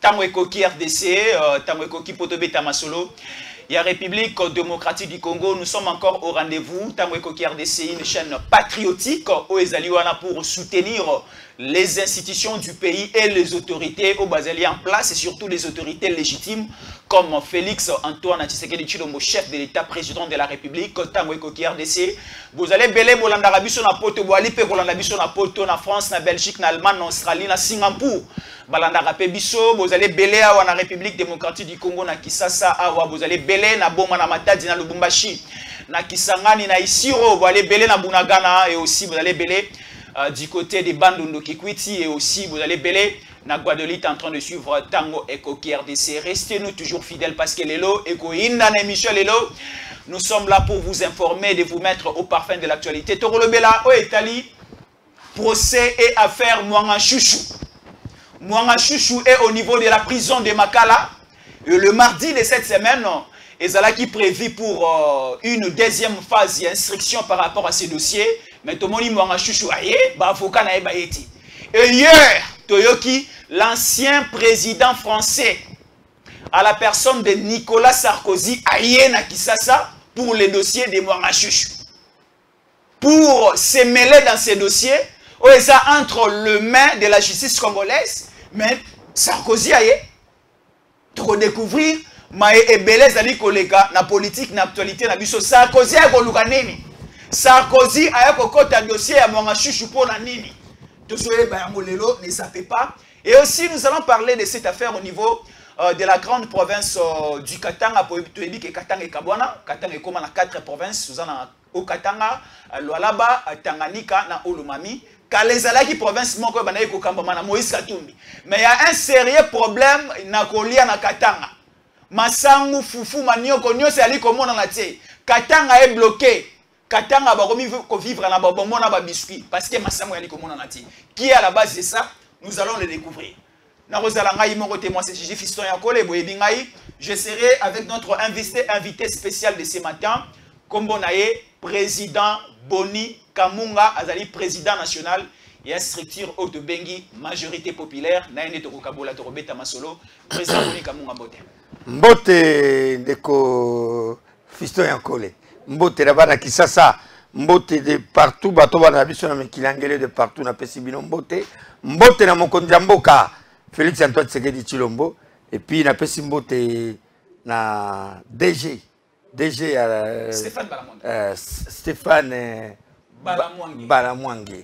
tango ekoki RDC, tango ekoki potobeta masolo. Il y a République démocratique du Congo, nous sommes encore au rendez-vous. Tango ekoki RDC, une chaîne patriotique au Ezaliwana pour soutenir les institutions du pays et les autorités au Bazali en place et surtout les autorités légitimes comme Félix Antoine Tshisekedi Tshilombo, chef de l'État, président de la République, Tango ekoki RDC. Vous allez belé bolanda rabiso na poto boali pe bolanda biso na poto na France, na Belgique, na Allemagne, na Australie, na Singapour. Balanda rapé biso, vous allez belé à la République démocratique du Congo na Kisasa awa, vous allez belé na Boma na Matadi na Lubumbashi, na Kisangani na Isiro, vous allez belé na Bunagana et aussi vous allez belé du côté des Bandundu Kikwiti et aussi vous allez belé na Guadeloupe en train de suivre Tango Ekoki RDC. Restez-nous toujours fidèles parce que Lelo Eko Inda na émission Lelo. Nous sommes là pour vous informer, de vous mettre au parfum de l'actualité. Toro Bela au Italie, procès et affaire Mwanga Chouchou. Mwanga Chouchou est au niveau de la prison de Makala. Et le mardi de cette semaine, Ezala qui prévu pour une deuxième phase d'instruction par rapport à ces dossiers. Mais Tomoni Mwanga Chouchou aye, ba avocat na eba eti. Et hier, Toyoki, l'ancien président français, à la personne de Nicolas Sarkozy, aye na Kisasa, pour les dossiers de Mwanga Chouchou. Pour se mêler dans ces dossiers, ça entre les mains de la justice congolaise, mais Sarkozy aye, trop découvrir, mais ebele zali kolega na politique na actualité na biso. Sarkozy aye koluka nini? Sarkozy aye kokota dossier ya Mwanga Chouchou pour la nini? Ne savez pas. Et aussi nous allons parler de cette affaire au niveau de la grande province du Katanga, pour que Katanga et Kabwana, Katanga est comme dans 4 provinces, nous allons au Katanga, Lualaba, Tanganyika, na Olomami, Kalezala qui province moko banaye ko kamba na Moïse Katumbi. Mais il y a un sérieux problème na kolia na Katanga. Masangu fufu manioko nyose ali komona na tie. Katanga est bloqué. Katanga va vivre na babombo na ba biscuit parce que Masangu ali komona na tie. Qui est à la base de ça? Nous allons le découvrir. Je serai avec notre invité spécial de ce matin, Kombonaye, président Boni Kamunga, Azali président national et une structure haute bengi, majorité populaire, Naine Tokokabola Torobeta Masolo, président Boni Kamunga Mbote. Mbote Ndeko Fiston Yankole, Mbote Rabana Kisasa, Mbote de partout, Batoba Nabiso Namekilangele de partout, na Pesibino Mbote, Mbote na Mokondjamboka. Félix Antoine Tshisekedi Tshilombo et puis na Pesimbote na DG Stéphane Balamwange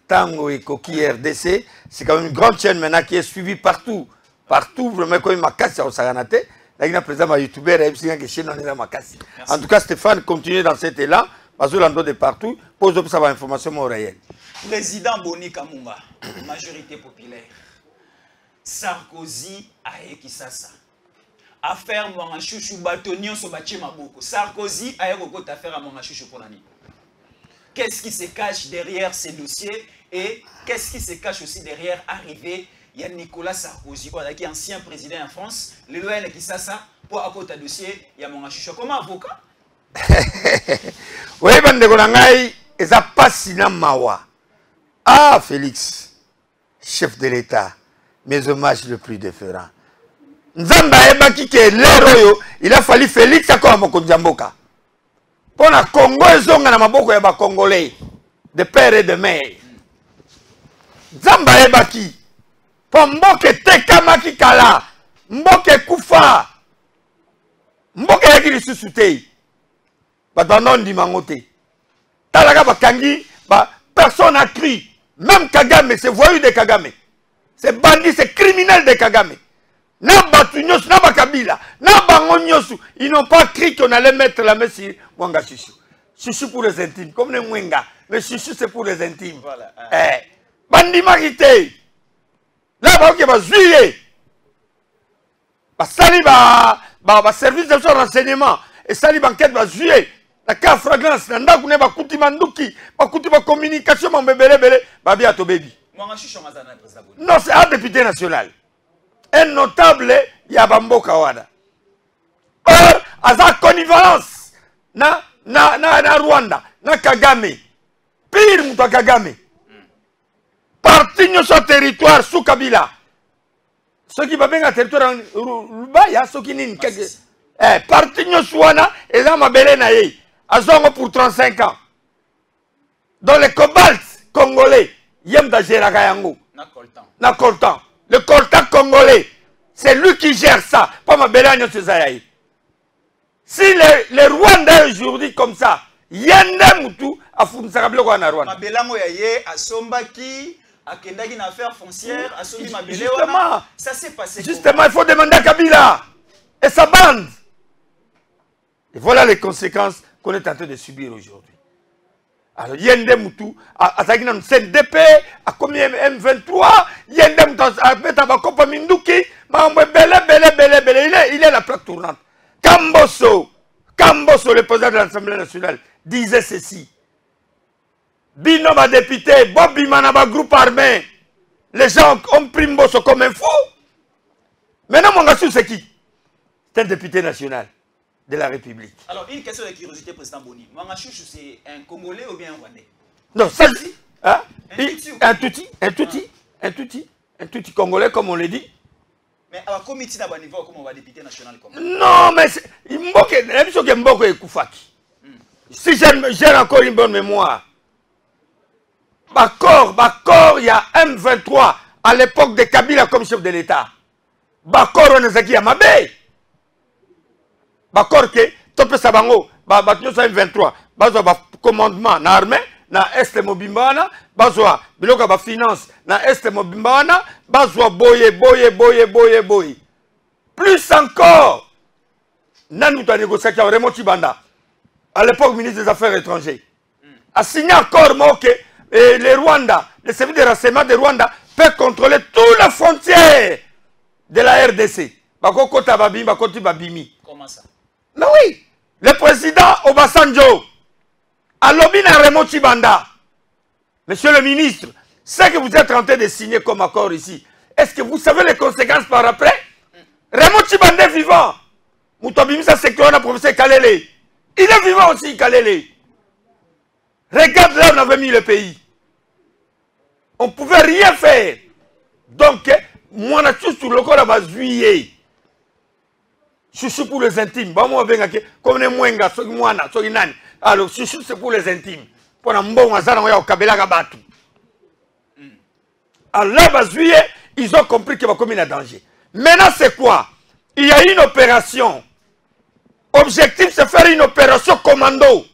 Tango Ekoki RDC, c'est quand même une grande chaîne maintenant qui est suivie partout vraiment comme Makassi au Saganate là il y a président ma youtubeur et puis chaîne on est là Makassi. En tout cas Stéphane continue dans cet élan Bazolando de partout pose ça va information réelle. Président Boni Kamunga, majorité populaire. Sarkozy aye Kisasa. Affaire Mwanga Chouchou batonio so bache maboko. Sarkozy aye kokota affaire à Mwanga Chouchou pour l'année. Qu'est-ce qui se cache derrière ces dossiers et qu'est-ce qui se cache aussi derrière arrivée il y a Nicolas Sarkozy qui est ancien président en France, le loin Kisasa pour accoter dossier il y a Mwanga Chouchou comme avocat. Oui bande konangai eza pasi na mawa. Ah Félix, chef de l'État. Mes hommages le plus différents. Nzamba ebaki ke lero il a fallu Félix akoma Mokondjamboka. Pour la Congo ezonga na maboko ya ba Congolais de père et de mère. Nzamba ebaki po mboke tekamaki kala, mboke kufa. Mboke yaki lisusu te. Bato nondi mangote. Talaka bakangi ba personne n'a cru. Même Kagame, c'est voyou de Kagame. C'est bandit, c'est criminel de Kagame. Nabatunios, Nabakabila, Nabangonios, ils n'ont pas cru qu'on allait mettre la main sur Mwanga Chouchou. Chouchou pour les intimes, comme les Mwenga. Mais Chouchou c'est pour les intimes. Voilà. Bandit marité. Là, il va juiller. Sali va service de son renseignement. Et Sali banquette va juiller. La carte fragrance, nanda kune ba kuti manduki, ba kuti ba communication, ma bébé, babi à to baby. Non, c'est un député national. Un notable, Yabambo Kawada. Or, à sa connivence, na Rwanda, na Kagame. Pire, mouta Kagame. Parti sur territoire sous Kabila. Ce qui va bien à territoire Lubaya, ce qui n'est pas parti Nyoswana et là ma belle naïe. À Zongo pour 35 ans. Dans les cobalt congolais, Yem Dajera Gayango. Na coltan. Le coltan congolais, c'est lui qui gère ça. Pas ma belle Nyoswana. Si les Rwandais aujourd'hui comme ça, Yende Moutou a fourni sa kabilo na Rwanda. Ma belle Moyaye a Sombaki. Une affaire foncière, justement, ça s'est passé. Justement, il faut demander à Kabila et sa bande. Et voilà les conséquences qu'on est en train de subir aujourd'hui. Alors, Yende Moutou, à Zagina CNDP, à combien M23, Yende Moutou, à Betabakopa Minduki, il est la plaque tournante. Kamboso, le président de l'Assemblée nationale, disait ceci. Bino ma député, Bobby Manaba groupe armé. Les gens ont pris Mbosso comme un fou. Maintenant, Mwangassou, c'est qui? C'est un député national de la République. Alors, une question de curiosité, président Boni. Mwangassou, c'est un Congolais ou bien un Rwandais? Non, ça dit. Hein? Un touti Congolais, comme on le dit. Mais à la comité d'abord niveau, comment on va député national comme non, mais Mboko est Koufaki. Si j'ai encore une bonne mémoire. Bakor, il y a M23 à l'époque de Kabila comme chef de l'État. Bakor, on est qui à Mabé. Bakor, que Topé Sabango, Batio M23, Bazoa commandement, na armée, na Est Mobimbana, Bazoa, Biloka ba finance, na Est Mobimbana, Bazoa boye. Plus encore, Nanou a négocié avec Raymond Tshibanda, à l'époque ministre des Affaires étrangères, a signé un accord, et le Rwanda, le service de renseignement de Rwanda peut contrôler toutes les frontières de la RDC. Comment ça? Non, oui. Le président Obasanjo a lobby dans Raymond Tshibanda. Monsieur le ministre, ce que vous êtes en train de signer comme accord ici, est-ce que vous savez les conséquences par après? Raymond Tshibanda est vivant. Moutobimisa Sekoana, professeur Kalele. Il est vivant aussi, Kalele. Regarde là où on avait mis le pays. On ne pouvait rien faire. Donc, moi, je suis sur le corps de juillet. Je suis pour les intimes. Comme on est moins, alors, c'est pour les intimes. Pour un bon hasard, on est au Kabila Gabatu. Alors là, juillet, ils ont compris qu'il va commettre un danger. Maintenant, c'est quoi? Il y a une opération. Objectif, c'est faire une opération commando.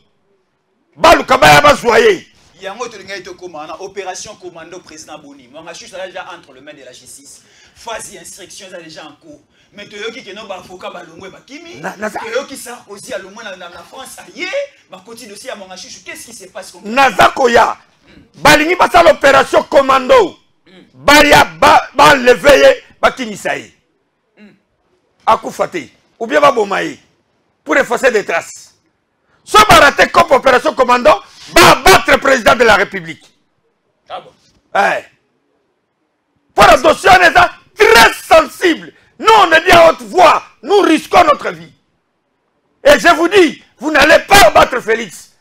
Balu Kabaya Bazoye. Il y a une opération commando président Boni. Moi, je suis déjà entre le main de la justice. Phase instruction est déjà en cours. Mais tu as qui n'ont pas avocat Balongwe Bakimi. Tu as qui Sarkozy à l'Omoué dans la France. Aïe, ma côté dossier à mon qu'est-ce qui se passe? Nazakoya. Balingi passe l'opération commando. Baria ba lever Bakimi Saï. Akoufate. Ou bien Babomaï. Pour effacer des traces. Ce baraté comme opération commando va battre le président de la République. Ah bon? Ouais. Pour un dossier, on est très sensible. Nous, on est dit à haute voix. Nous risquons notre vie. Et je vous dis, vous n'allez pas battre Félix.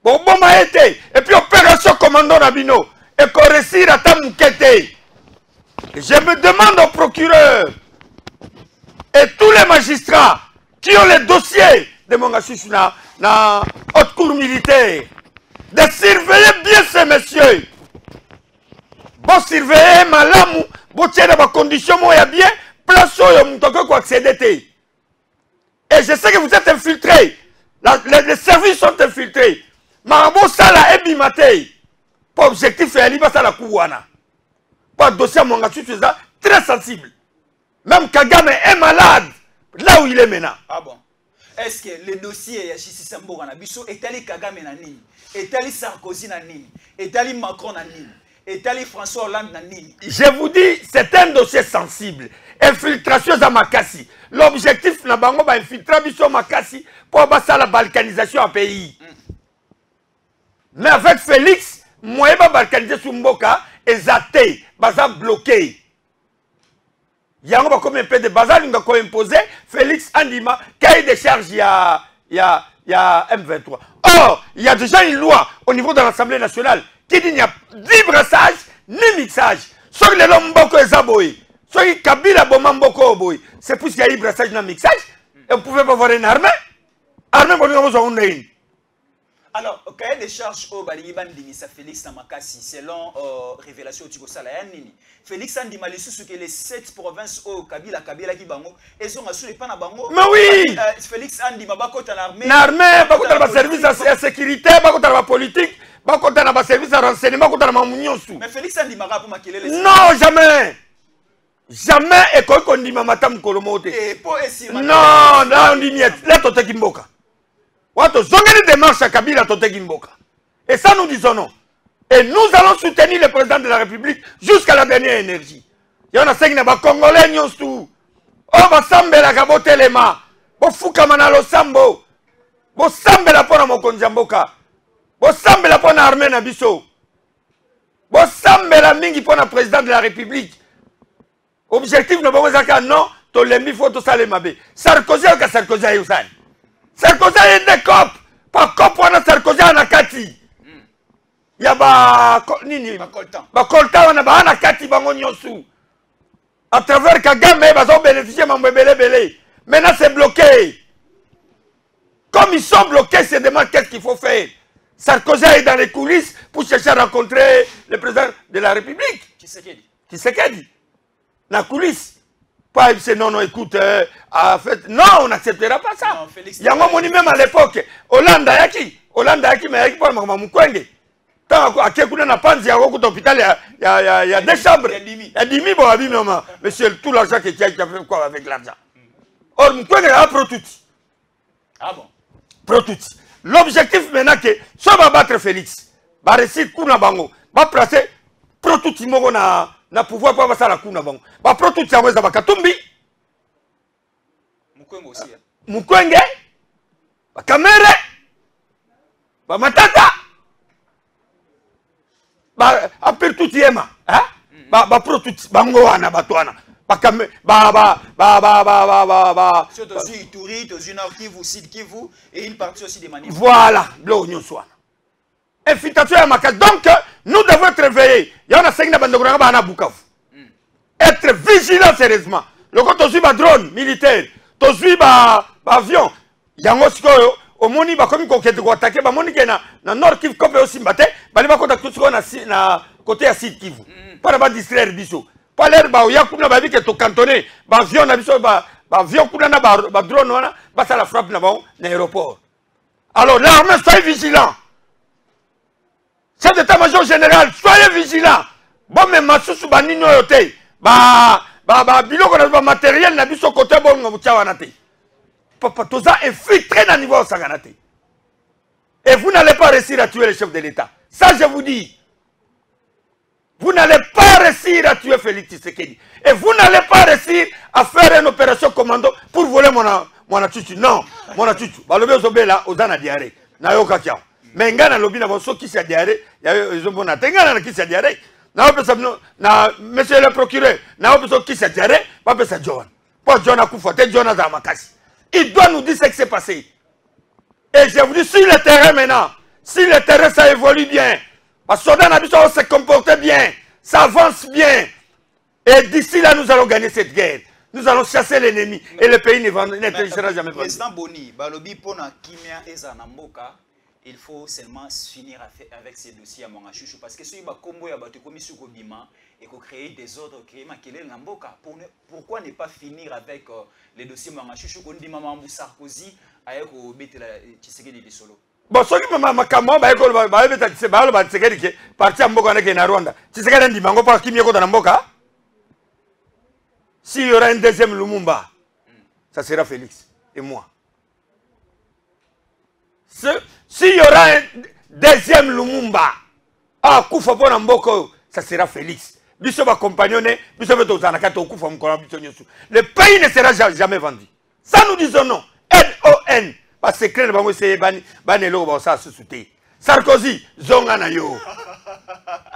Bon, a été. Et puis, opération commando Nabino. Et qu'on réussisse à Tamoukete. Je me demande au procureur et tous les magistrats qui ont les dossiers de Mwangassou dans la haute cour militaire, de surveiller bien ces messieurs. Bon, surveiller malamu, bon, tiens, dans conditions, moi, il y a bien, place où il y a accéder. Et je sais que vous êtes infiltrés. Les services sont infiltrés. Marabo Sala et Bimate. Pour objectif, c'est Aliba Sala Kouwana. Pour dossier à Mwangassou, c'est ça, très sensible. Même Kagame est malade, là où il est maintenant. Ah bon? Est-ce que le dossier de Chisi Sambo est allé Kagame Nanini, est allé Sarkozy Nanini, est allé Macron Nanini, est allé François Hollande Nanini? Je vous dis, c'est un dossier sensible. Infiltration à Makassi. L'objectif, c'est d'infiltrer Makassi pour passer la balkanisation en pays. Mais avec Félix, moi, je vais balkaniser sur Mboka et Zate, baza bloqué. Il y a un peu de bazar qui a imposé Félix Andima, cahier de charge, il y a M23. Or, il y a déjà une loi au niveau de l'Assemblée nationale qui dit qu'il n'y a ni brassage ni mixage. Sur les Lomboko et Zaboé, Soki Kabila Bomamboko boy, c'est plus qu'il y a eu brassage dans le mixage, et vous ne pouvez pas voir une armée. Armée, vous avez une. Alors, au cahier des charges au Baliban Dimisa Félix Namakasi, selon révélation au Tigo Salayanini, Félix Andima les sous que les 7 provinces au Kabila qui bango, et sont assurés pas na bango. Mais oui! Félix Andima bako dans l'armée. L'armée, bako dans le service à sécurité, bako dans la politique, bako dans le service à renseignement, bako dans la mamouniosu. Mais Félix Andima pour maquiller les. Non, jamais! Jamais et quoi qu'on dit Mamatam Kolomote. Non, là on dit niet, là Tote Kimboka. Wato, zongeni démarche à Kabila Tote Kimboka. Et ça nous disons non. Et nous allons soutenir le président de la République jusqu'à la dernière énergie. Il y en a 5 Congolais nyonsu. Oh, basambe la kabote lema. Bo fuka manalo sambo. Bo sambe la pona mokonjamboka. Bo sambe la pona armée na biso. Bo sambe la mingi pona président de la République. Objectif ne pas dire non, tu l'aimes, il faut tout ça les mabé. Sarkozy ou Sarkozy a eu ça. Sarkozy a des copes. Pas copes, on a Sarkozy à Nakati. Il y a Nini. Coltan, on a Nakati, Bangonyosu. À travers Kagame, ils ont bénéficié de belé. Maintenant, c'est bloqué. Comme ils sont bloqués, c'est demandent qu'est-ce qu'il faut faire. Sarkozy est dans les coulisses pour chercher à rencontrer le président de la République. Qui c'est qui dit? La coulisse. Pas non, non, écoute, en fait, non, on n'acceptera pas ça. Il y a un moment même à l'époque, Hollande Yaki, mais Yaki pour Moukwenge. Tant qu'on a pas de hôpital, il y a des chambres. Il y a 10 000 bon, monsieur, tout l'argent qui a fait quoi avec l'argent. Or, Moukwenge a Protuti. Ah bon? Protuti. L'objectif maintenant que, ça va battre Félix, va réussir Kuna Bango, va placer Protuti Mogo na pouvoir pas passer la kuna bango ba pro tout ça weza bakatumbi Mukwenge aussi Mukwenge ba kamere ba matata ba apir tout yema hein ba pro tout bango wana batwana ba kamere ba surtout Ituri to Nord Kivu Sud Kivu et une partie aussi des manifs voilà blo nyoswana invitation à Makasi. Donc, nous devons être réveillés. Il y a un segment de Bukavu. Être vigilants sérieusement. Le quand tu suis un drone militaire, tu suis un avion, il y a un au moni ba comme ko ko attaquer ba moni na Nord Kivu ko aussi mbaté, ba li ba ko na côté à Sud Kivu. Pas ba distraire biso. Pas l'air ba ya kuna ba bi que to cantonné, ba avion na biso ba avion kuna na ba drone wana, ba ça la frappe na ba na aéroport. Alors l'armée soyez vigilants. Chef d'état-major général, soyez vigilants. Bon, mais Massoussou Banino yote, biloko na matériel na biso côté bon ngabutchawanate. Papa, tout ça infiltré dans le niveau sanganate. Et vous n'allez pas réussir à tuer le chef de l'État. Ça, je vous dis. Vous n'allez pas réussir à tuer Félix Tshisekedi. Et vous n'allez pas réussir à faire une opération commando pour voler mon achuchu. Non, mon achuchu. Balobe Zobela, Ozana Diaré. Nayoka Kiao. Mais ngana lobi na bonso qui s'est diarrhée, ils ont bon atteint qui s'est diarrhée. Na monsieur le procureur, na personne qui s'est diarrhée, pas ça John. Pas John a Koufote, John a Zamakasi. Il doit nous dire ce qui s'est passé. Et je vous dis, sur le terrain maintenant, si le terrain ça évolue bien, parce que Soudan Abisson se comporte bien, ça avance bien. Et d'ici là, nous allons gagner cette guerre. Nous allons chasser l'ennemi et le pays ne sera jamais vendu. Président Boni, Balobi Pona Kimia Ezanamboka. Il faut seulement finir avec ces dossiers à Mongachouchou parce que si on a combo ya bato komi suko bima et qu'on crée des ordres créer makele ngamboka pourquoi ne pas finir avec les dossiers Mongachouchou qu'on dit maman Sarkozy avec au betela Tshisekedi de solo. Bon soki mama makamo ba ekolo ba beta Tshisekedi ba Tshisekedi ke parti ya mboka na Rwanda. Tshisekedi ndi mango pa kimi ko na mboka. S'il y aura un deuxième Lumumba, ça sera Félix et moi. S'il y aura un deuxième Lumumba, ça sera Félix. Le pays ne sera jamais vendu. Ça nous disons non. N-O-N. Parce que Sarkozy, Zonganayo.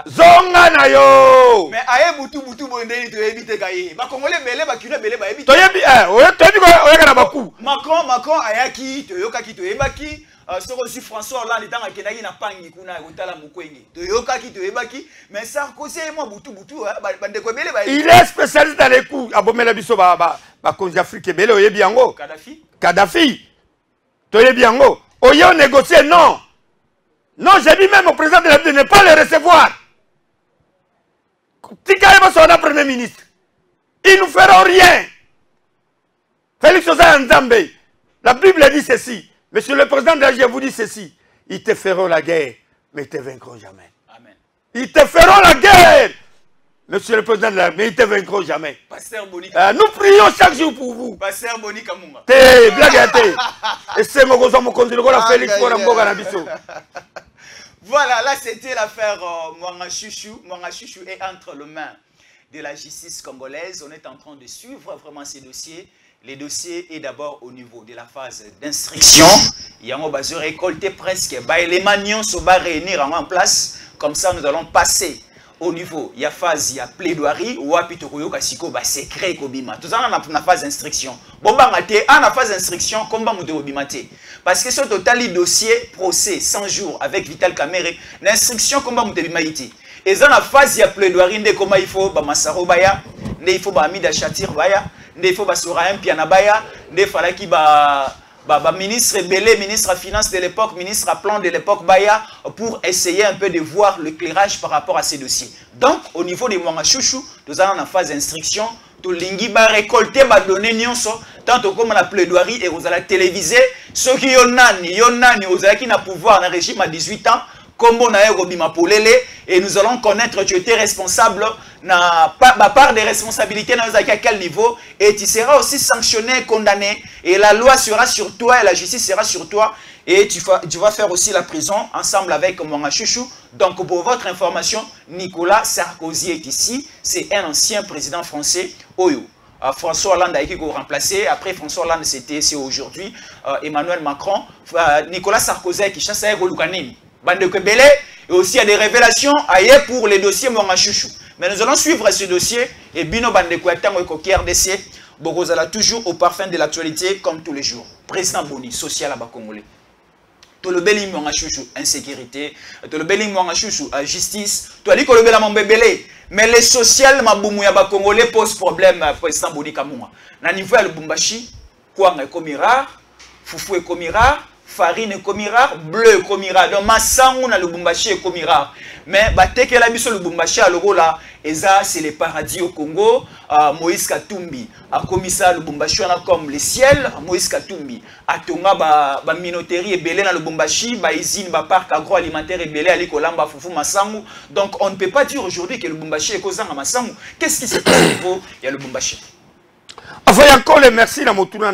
Zonga na yo. Mais aye butu bondeli to ebite kaye. Ba Congolais belé ba kina belé ba ebite. To yebi to yebi ko oyaka na baku. Macron ayaki to yokaki to ebaki. Soko si François Hollande tanga kendaki na pangi kuna kotala mukwenge. To yokaki to ebaki. Mais Sarkozy et moi butu ba ndeko belé ba. Il est spécialiste dans les coups. Abomela biso ba konzi Afrique belé oyebi yango. Kadhafi. To yebi yango. Oyo négocier non. Non, j'ai dit même au président de la République de ne pas le recevoir. Tikaïba son premier ministre. Ils ne nous feront rien. Félix Oza Nzambe. La Bible dit ceci. Monsieur le président de la République, je vous dis ceci. Ils te feront la guerre, mais ils ne te vaincront jamais. Amen. Ils te feront la guerre. Monsieur le président de la République, ils ne te vaincront jamais. Pasteur Boni. Nous prions chaque jour pour vous. Pasteur Boni Kamunga. Te, blague te. Et c'est mon gozo, mon conduit, la Félix Oza Nzambe. Voilà, là c'était l'affaire Mwanga Chouchou. Mwanga Chouchou est entre les mains de la justice congolaise. On est en train de suivre vraiment ces dossiers. Les dossiers est d'abord au niveau de la phase d'instruction. Il y a un récolté presque. Les manions se vont réunir en place. Comme ça, nous allons passer au niveau. Il y a phase, il y a plaidoirie. Ou à Pitoroyo Kasiko, secret Kobima. Tout ça, on a la phase d'instruction. Bon, en la phase d'instruction, comme Bimate. Parce que ce total dossier, procès, 100 jours avec Vital Kamere, l'instruction, comme Bimate. Et dans la phase, il y a plaidoirie. Comment il faut, Masaro Baya, il faut Amida Chatir Baya. Il faut Soraim Pianabaya, il faut ministre Belé, ministre des Finances de l'époque, ministre à plan de l'époque Baya, pour essayer un peu de voir l'éclairage par rapport à ces dossiers. Donc, au niveau des Mwanga Chouchou, nous allons en phase d'instruction. Tout l'ingi va récolter, va donner nyonso, tant comme la plaidoirie et vous allez téléviser. Ceux qui yonani, vous allez qui n'a pouvoir dans le régime à 18 ans. Et nous allons connaître tu étais responsable na part des responsabilités dans à quel niveau et tu seras aussi sanctionné, condamné et la loi sera sur toi et la justice sera sur toi et tu vas faire aussi la prison ensemble avec Mwanga Chouchou. Donc pour votre information, Nicolas Sarkozy est ici, c'est un ancien président français Oyo. François Hollande a été remplacé. Après François Hollande, c'est aujourd'hui Emmanuel Macron. Nicolas Sarkozy qui chasse à Golukanini. Bande Kebele, et aussi il y a des révélations ailleurs pour les dossiers Mwanga Chouchou. Mais nous allons suivre ce dossier et Bino Bande Kouatango et RDC, Bogozala toujours au parfum de l'actualité comme tous les jours. Président Boni, social à Congolais. Tout le béling Mwanga Chouchou, insécurité. Tout le béling Mwanga Chouchou, justice. Tout le béling Mwanga Chouchou, mais les social Maboumou ya Congolais pose problème à président Boni Kamunga. Na niveau ya Lubumbashi, Kouanga est comme rare, Foufou est comme rare. Farine est comme rare, bleu est comme rare. Donc, Massango na Lubumbashi est comme rare. Mais, que la biso Lubumbashi à l'euro là, et ça, c'est le paradis au Congo. Moïse Katumbi a commis ça Lubumbashi, on a comme le ciel. Moïse Katumbi a tonga ba minoterie et belé na Lubumbashi, ba usine, ba parc agroalimentaire et belé à l'Ikolamba, Foufou Massango. Donc, on ne peut pas dire aujourd'hui que Lubumbashi est causant à Massango. Qu'est-ce qui se passe au niveau de Lubumbashi? Enfin, il y a encore les merci dans mon tour.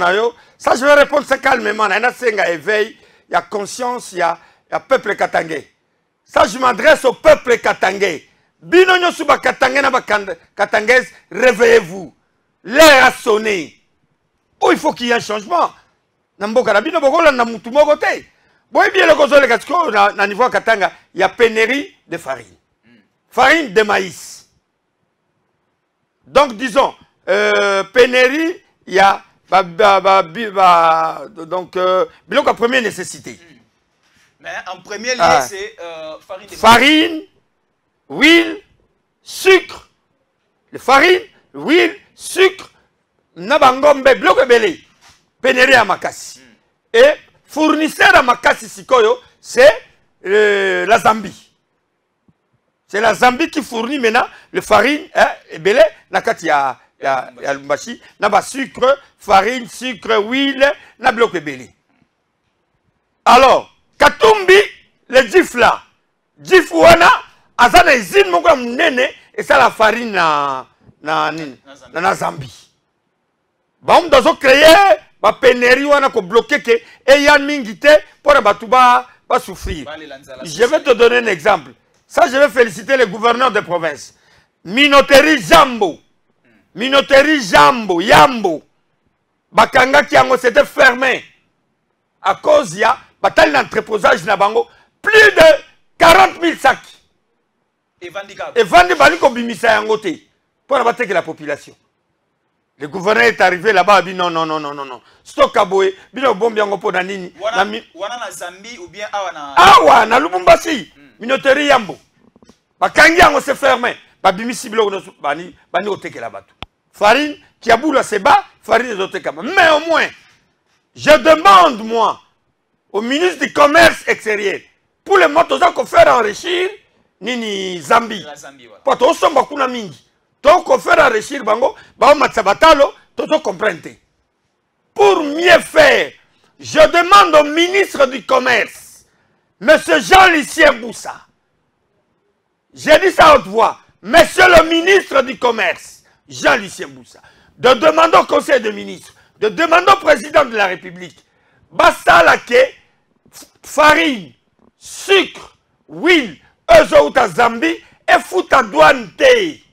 Ça, je vais répondre ça calmement. Il y a un éveil, il y a conscience, il y a peuple katangé. Ça, je m'adresse au peuple katangé. Binonyo suba katangé na katangés, réveillez-vous. L'air a sonné. Oh, il faut qu'il y ait un changement. Namboka na bino bokola na mutu moko te. Boy bien le gozo le katsko na niveau katanga, il y a pénurie de farine. Farine de maïs. Donc disons pénurie, il y a donc biloko première nécessité. Mais en premier lieu, c'est farine, huile, sucre. Le farine, huile, sucre, nabangombe, biloko belé. Pénurie à Makassi. Et fournisseur à Makassi Sikoyo, c'est la Zambie. C'est la Zambie qui fournit maintenant le farine et belé, nakati ya Lubumbashi, naba sucre, farine, sucre, huile, na bloc belé. Alors, Katumbi, le GIF là, GIF wana, azana izine moko mnene, et ça la farine na Zambie. Bon, nous avons créé ba pénurie wana ko bloquer que et yan mingite pour batuba pas souffrir. Je vais te donner un exemple. Ça, je vais féliciter les gouverneurs de province. Minoterie Jambo. Minoterie Jambo, Yambo. Bakanga Kiango, c'était fermé. À cause, il y a bataille d'entreposage na bango. Plus de 40 000 sacs. Et vendre baliko bimisa yangote. Pour abattre la population. Le gouverneur est arrivé là-bas, il dit non, non, non, non, non, non. Stock à boé, bino bombi yango po nanini. Wana na Zambie ou bien awana. Awa na Lubumbashi, minoterie yambo. Bakangi yango se fermé. Babimisi bilo bani oteke la bateau. Farine qui a boule c'est bas, farine des autres camarades. Mais au moins, je demande moi au ministre du commerce extérieur pour les motos qu'on fait enrichir nini Zambie. La Zambie voilà. Pour tout ça bakuna mingi. Donc on fait enrichir bango, ba matsabatalo, toto comprendre. Pour mieux faire, je demande au ministre du commerce, monsieur Jean-Lucien Boussa. J'ai dit ça à haute voix. Monsieur le ministre du commerce, Jean-Lucien Boussa, de demander au conseil des ministres, de demander au président de la République, basta la ke, farine, sucre, huile, eux autres à Zambie, et fout à douane té.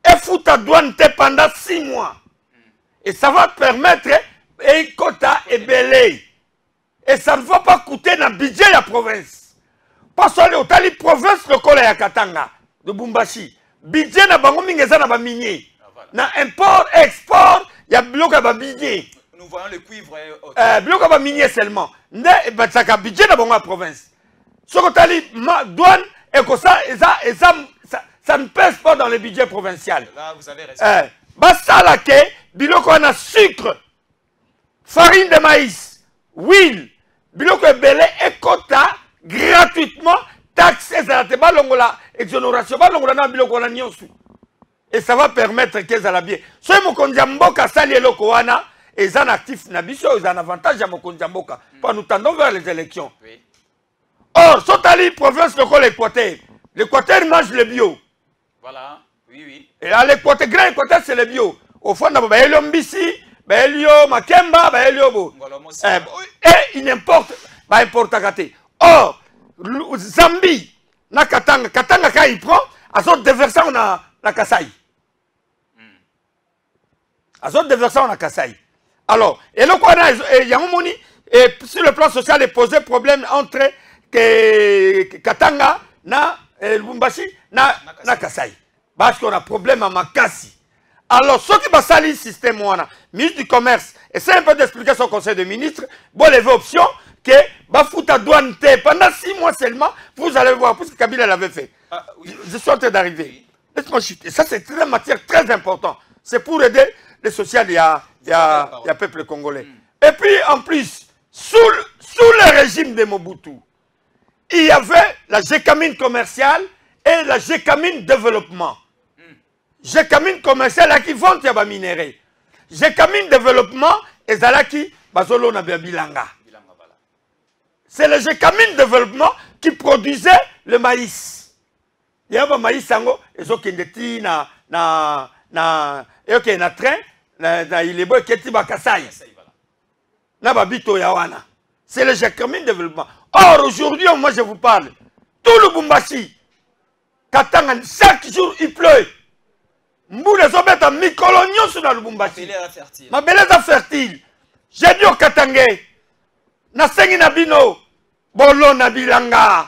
Et fout à douane té pendant 6 mois. Et ça va permettre un quota ébélé. Et ça ne va pas coûter dans le budget de la province. Parce que la province le col ya Katanga, de Bumbashi, budget na bango mingeza na ba minier. Na import, export, il y a bloc à ba minier. Nous voyons le cuivre. Bloc à ba minier seulement. Ne ba budget na bango la province. Ce que douane et que ça ne pèse pas dans le budget provincial. Là, vous avez raison. Basta la ke, biloko na sucre, farine de maïs, huile, biloko belé et quota gratuitement taxe et ça te balongola exonération balongola na biloko na nyonsu. Et ça va permettre que ça la bien. So mokonzi mboka sali eloko wana et un actif na biso ils ont un avantage à mokonzi mboka. Pas nous tendons vers les élections. Oui. Or, Sotali province locale l'Équateur. L'Équateur mange le bio. Voilà. Oui, oui. Et à l'Équateur, grand Équateur, c'est le bio. Au fond, il y a Mbisi, Makemba, Bo. Et il n'importe pas. Or, Zambie, na Katanga, Katanga, quand il prend, à son déversant, on a Kasaï. À son déversant, on a Kasaï. Alors, et le quoi, il y a un moni, et sur le plan social, il posait problème entre Katanga, Lubumbashi, na Kasaï. Parce qu'on a problème à Makassi. Alors, ce qui va salir le système, ministre du Commerce, essaie un peu d'expliquer son conseil de ministre, bon, lever option, que Bafouta douane pendant 6 mois seulement, vous allez voir, puisque Kabila l'avait fait. Ah, oui. Je suis en train d'arriver. Laisse-moi chuter. Ça, c'est une matière très importante. C'est pour aider les social, il y a peuple congolais. Et puis, en plus, sous le régime de Mobutu, il y avait la Gécamine commerciale et la Gécamine développement. Gécamine commerciale qui vend des minéraux. Gécamine développement et Zalaki Bazolo na Bilanga. C'est le Gécamine développement qui produisait le maïs. Il y a un maïs sango et zo kendeti na train na ilebo keti bakasai. Na babito yawana. C'est le Gécamine développement. Or aujourd'hui moi je vous parle tout le Bumbashi Katanga chaque jour il pleut. Mboule zobeta en mikolonio sur le Lubumbashi. Ma beleza fertile. J'ai dit au Katangé, na sengi na bino, bolo na bilanga.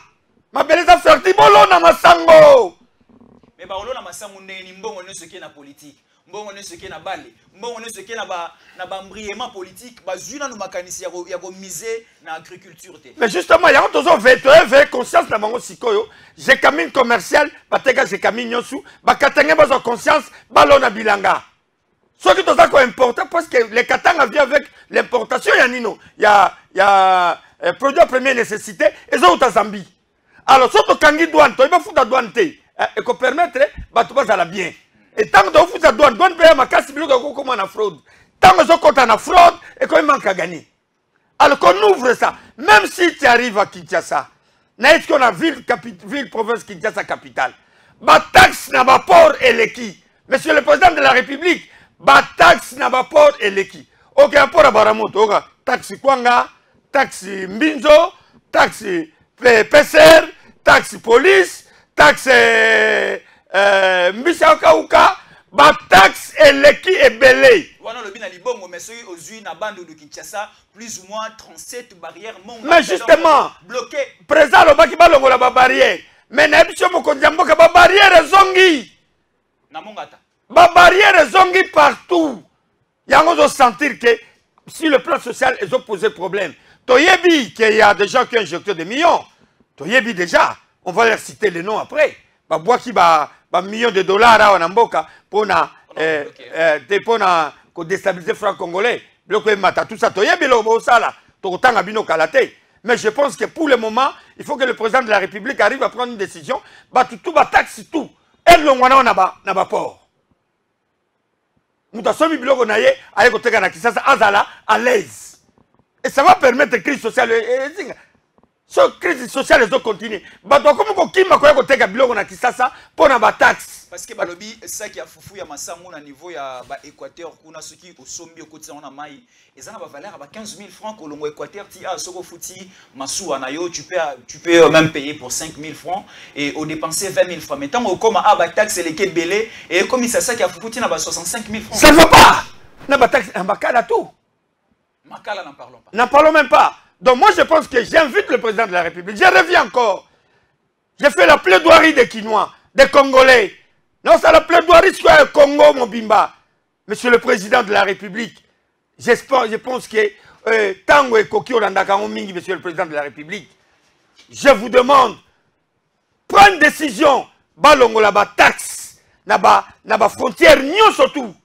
Ma beleza fertile, bolo na masango. Mais bolo na masango ni mbongo ne ce qui est na politique. Mbongo ne ce qui est na bale. Mbongo ne ce qui est na bambriement politique. Bazuna no makanisi ya go miser na agriculture te. Mais justement, il y a toujours veille conscience na bango sikoyo. J'ai camine commercial, bateka j'ai camine nyosu, bakatanga bazo conscience, balo na bilanga. Ce qui est important parce que les Katanga viennent avec l'importation, il y a produits de première nécessité, et ils ont à Zambie. Alors, si tu as douane, tu vas foutre douane, et qu'on permettre, tu vas aller bien. Et tant que tu fous la douane, douane paye ma casse, tu vas comment on a fraude. Tant que tu as fraude, et qu'on manque à gagner. Alors qu'on ouvre ça, même si tu arrives à Kinshasa, n'est-ce qu'on a ville, province Kinshasa capitale, ma taxe n'a pas port et l'équipe. Monsieur le président de la République, ba taxe na ba port eleki. Ok, rapport à Baramoto, ok, taxe Kwanga, taxe Mbinzo, taxe PCR, taxe police, taxe Mbisaka Uka, ba taxe eleki et belé. Wana lobi na libongo mais ceux aux na bande de Kinshasa plus ou moins 37 barrières. Mais justement, bloqué. Président Lobaki balongo la barrière. Mais n'habitio mokondiamboka ba barrière zongi. Na mongata. Ba barrière zongi partout. Yango zo sentir que sur le plan social ils ont posé problème. Toyebi qu'il y a des gens qui ont injecté des millions. Toyebi déjà, on va leur citer les noms après. Ba boaki ba millions de dollars en amboka pour na pour déstabiliser franc congolais. Bloko mata tout ça toyebi lo bo sala. Tokotanga bino kalate. Mais je pense que pour le moment, il faut que le président de la République arrive à prendre une décision. Bah tout ba taxe tout. Et l'ongwana na ba port. Mouta somi biloko na ye aye koteka na Kisasa azala à l'aise. Et ça va permettre la crise sociale. Ce crise sociale doit continuer. Bah donc comme kima koya koteka biloko na Kisasa pour na ba taxe. Parce que balobi ça qui a foufou ya masango na niveau ya ba Équateur kuna ce qui au sombi au côté on a mai et ça na ba valeur ba 15 000 francs au longo Équateur ti a soko fouti masou anayo tu peux même payer pour 5 000 francs et au dépenser 20 000 francs. Mais tant au comme a ba taxe les quai belé et comme ça qui a foufou na ba 65 000 francs. Ça ne va pas. Na ba taxe en bakala tout. Makala n'en parlons pas. N'en parlons même pas. Donc moi je pense que j'invite le président de la République. Je reviens encore. J'ai fait la plaidoirie des Quinois, des Congolais. Non, c'est la plaidoirie sur le Congo, mon bimba. Monsieur le président de la République, je pense que Tango et Koki Mingi, monsieur le président de la République, je vous demande, prendre une décision, balongo la ba taxe, na ba frontière, nyon surtout.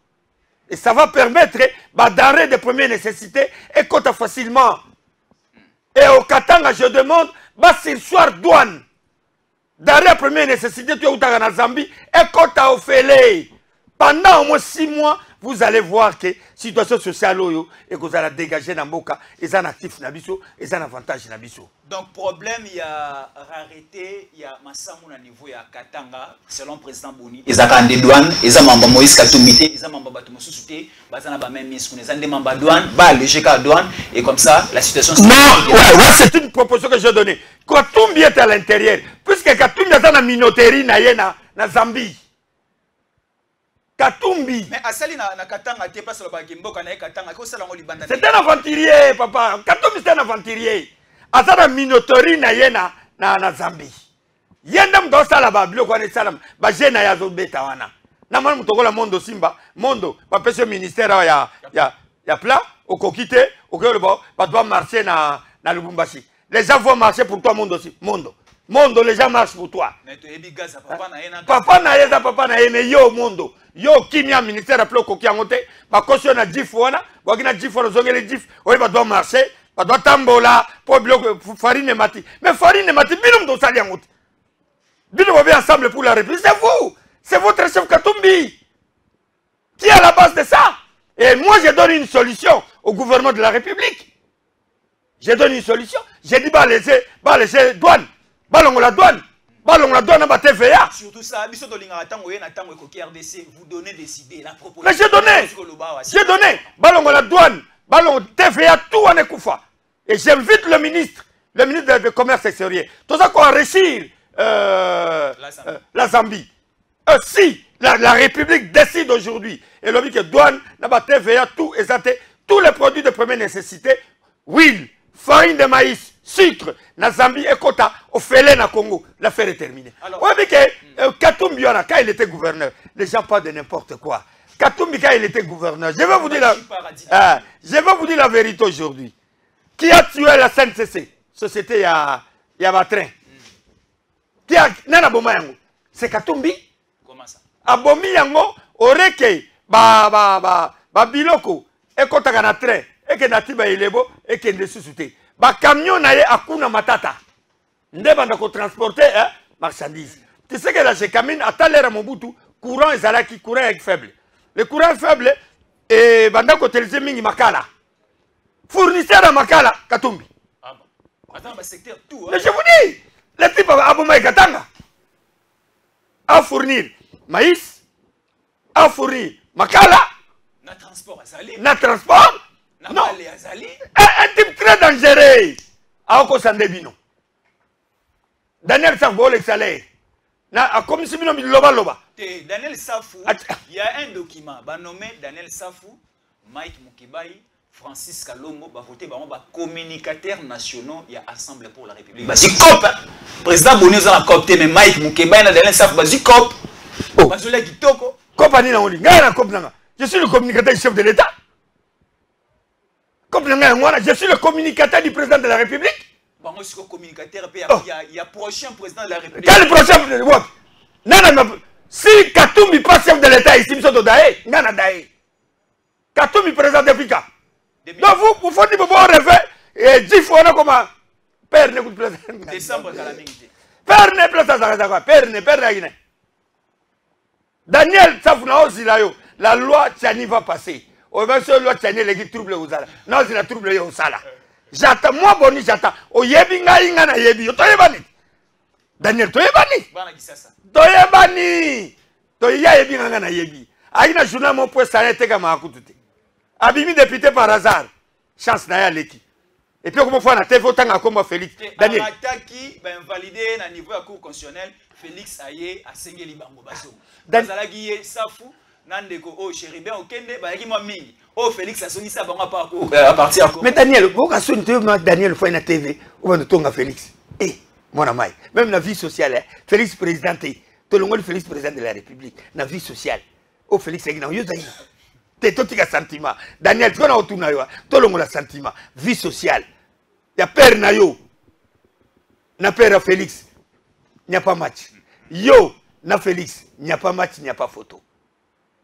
Et ça va permettre d'arrêt de première nécessité et quota facilement. Et au Katanga, je demande, sur soir douane. D'arrêt à première nécessité, tu es en Zambie, et quand tu as offert, pendant au moins 6 mois, vous allez voir que la situation sociale et que vous allez dégager dans Boka, et un actif nabiso, et un avantage nabiso. Donc, problème, il y a rareté, il y a Massamou à niveau, il y a Katanga, selon le président Boni. Ils ont des douanes, ils ont des Moïse Katumité, ils ont des Batomo Soussouté, ils ont des même mis, ils ont des membres douane, les GK douane, et comme ça, la situation. Non, ouais, c'est une proposition que j'ai donnée. Katumbi est à l'intérieur, puisque Katumbi est dans la minoterie na Zambie. Katumbi. Mais Asali na Katanga, tu es pas sur le bagimbo, quand il Katanga, c'est un aventurier, papa. Katumbi c'est un aventurier. Azara minotori na yena na Zambie. Yenda mdo sala ba bilo kwa ne sala ba jena ya zo beta wana. Na mwana mutokola mondo simba, mondo ba pese ministère ya plat au kokite, au que ba doit marcher na Lubumbashi. Les gens vont marcher pour toi mondo aussi, mondo. Mondo les gens marchent pour toi. Mais tu ebi gaza papa na yena. Papa na yeza papa na yeme yo mondo. Yo kimia ministère ya plat koki angote, ba caution na jif wana, ba kina jif wana zongele jif, oye ba doit marcher. Ba doit tambola pour farine mati. Mais farine mati, binum do sali angout. Binum va ensemble pour la République. C'est vous. C'est votre chef Katumbi. Qui est à la base de ça? Et moi, je donne une solution au gouvernement de la République. Je donne une solution. J'ai dit, laisser douane. Balongo la douane. Balongo la douane à TVA. Surtout ça, biso to linga tango yena tango ekoki RDC, vous donnez des idées, la proposition. Mais j'ai donné. Balongo la douane. Balongo TVA, tout en ekoufa. Et j'invite le ministre de Commerce extérieur, tout ça qu'on enrichir la Zambie. Si la République décide aujourd'hui, et l'objet que douane, n'a TVA, tout, tous les produits de première nécessité, huile, farine de maïs, sucre, na Zambie et quota, au Félé, na Congo, l'affaire est terminée. Oui, mais que Katumbi, quand il était gouverneur, les gens parlent de n'importe quoi. Katumbi, quand il était gouverneur, je vais vous dire la vérité aujourd'hui. Qui a tué la CNCC? Société, il y a un train. Qui a nana boma yango? C'est Katumbi. Comment ça? Abomi yango, oreke, biloko, et kota kana train, et que natiba ilebo, et que ne susute. Camion na ye akuna matata. Ndebanda ko transporter marchandises. Tu sais que là, chez Kamine, à Talera à Mobutu, courant est courant est faible. Le courant est faible, et banda ko teleze mingi makala. Fournisseur à Makala, Katumbi. Ah bon. Attends, secteur tout. Mais je vous dis, le type à Abouma et Katanga à fournir maïs, à fournir Makala, na transport Azali. Na transport, non. Azali. Un type très dangereux. À Oko Sandebino. Daniel Safo, le salaire. Na comme si bino loba. Daniel Safou, il y a un document, nommé Daniel Safou, Mike Mukibai. Francis Kalongo va voter communicateur national il y a Assemblée pour la République. Vas-y COP. Président Boni za la COP mais Mike Mukeba na dalen saf vas-y COP. Vas-y la kitoko. COP ani na oli. Ngana COP nanga. Je suis le communicateur du chef de l'État. COP nanga ngwana, je suis le communicateur du président de la République. Bon, je suis le communicateur il y a prochain président de la République. Quel prochain président? Nana si Katumbi pas chef de l'État ici, Msoto Dae, ngana Dae. Katumbi président d'Afrique. Donc vous faut dire bon rêver et 10 fois on a comment père ne coûte plus. Décembre calamité. Père ne plus ça quoi. Père ne. Daniel Safuna aussi là yo. La loi Tchani va passer. On va sur la loi Tchani les trouble aux sala. Non, c'est la trouble au sala. J'attends moi Boni j'attends. O yebi nga na yebi. To yebani. Daniel to yebani. Bana gisasa. To yebani. To yebi nga na yebi. Aina journal mon point ça était comme akutute. Abimi député par hasard. Chance na ya leki. Et puis comment faire na TV autant à comme Félix. Daniel. Attaque ben validé na niveau à cour constitutionnel. Félix Aye a sengeli bango baso. Bazalaki ye safu nandeko o Chéribin okende ba yaki mo mingi. O Félix a songi sa bango à partir à mais Daniel, pourquoi songi te Daniel fois na TV ou va tonga Félix. Eh, mon ami, même la vie sociale, Félix président to longo Félix président de la République, na vie sociale. O Félix na yo zaina. T'es tout un sentiment. Daniel, tu connais autour de toi, tout le monde a sentiment. Vie sociale. Il y a père Nayo. Na père Félix. Il n'y a pas match. Yo, na Félix. Il n'y a pas match, il n'y a pas photo.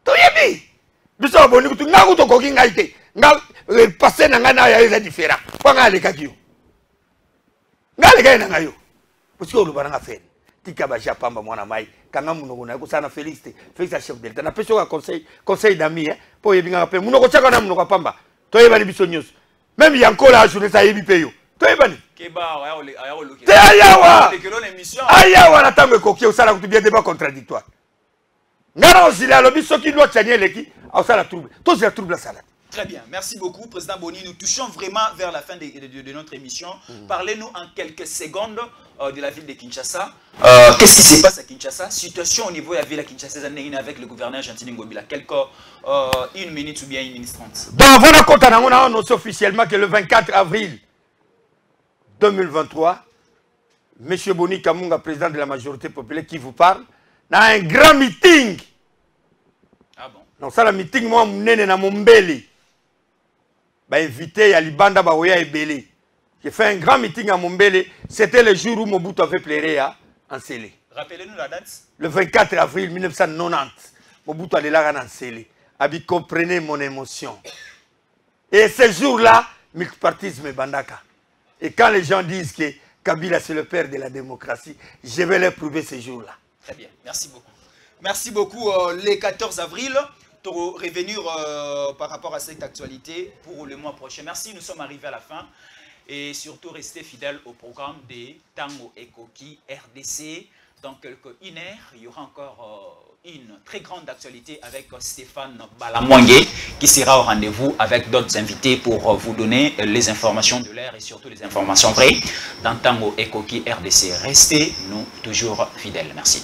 Tu y es bien. Tu n'as pas de ngaïté. Nga passé na ngana ya différent. Pas nga le kakio. Nga le kaya na yo. Parce que le baranga fait. Tika ba japamba mwana mai kanga munoko na kusana Félix Félix chef de l'État na peso ka conseil d'amis pour yebinga pe munoko chaka na munoko pamba to yebani biso nyos même yankola a journée ça yebi peyo to yebani keba aya oloke ayawa na tango koki osala kutu bien débat contradictoire ngara osila lo biso ki lo tchanye leki osala trouble to c'est trouble sala. Très bien, merci beaucoup, Président Boni. Nous touchons vraiment vers la fin de notre émission. Parlez-nous en quelques secondes de la ville de Kinshasa. Qu'est-ce qui se passe à Kinshasa? Situation au niveau de la ville de Kinshasa avec le gouverneur Gentili Ngobila. Une minute ou bien 1 minute 30. Donc, voilà, quand on a annoncé officiellement que le 24 avril 2023, M. Boni Kamunga, président de la majorité populaire qui vous parle, a un grand meeting. Ah bon? Donc, ça, le meeting, moi, je na Mombele. Invité à Libanda Baoya et Belé. J'ai fait un grand meeting à Mombele. C'était le jour où Mobutu avait pleuré à Ansélé. Rappelez-nous la date. Le 24 avril 1990. Mobutu allait là à Ansélé. Abi comprenez mon émotion. Et ce jour-là, multipartisme bandaka. Et quand les gens disent que Kabila c'est le père de la démocratie, je vais leur prouver ce jour-là. Très bien, merci beaucoup. Merci beaucoup. Les 14 avril. Pour revenir par rapport à cette actualité pour le mois prochain. Merci, nous sommes arrivés à la fin. Et surtout, restez fidèles au programme de Tango Ekoki RDC. Dans une heure, il y aura encore une très grande actualité avec Stéphane Balamwangé qui sera au rendez-vous avec d'autres invités pour vous donner les informations de l'heure et surtout les informations vraies dans Tango Ekoki RDC. Restez, nous, toujours fidèles. Merci.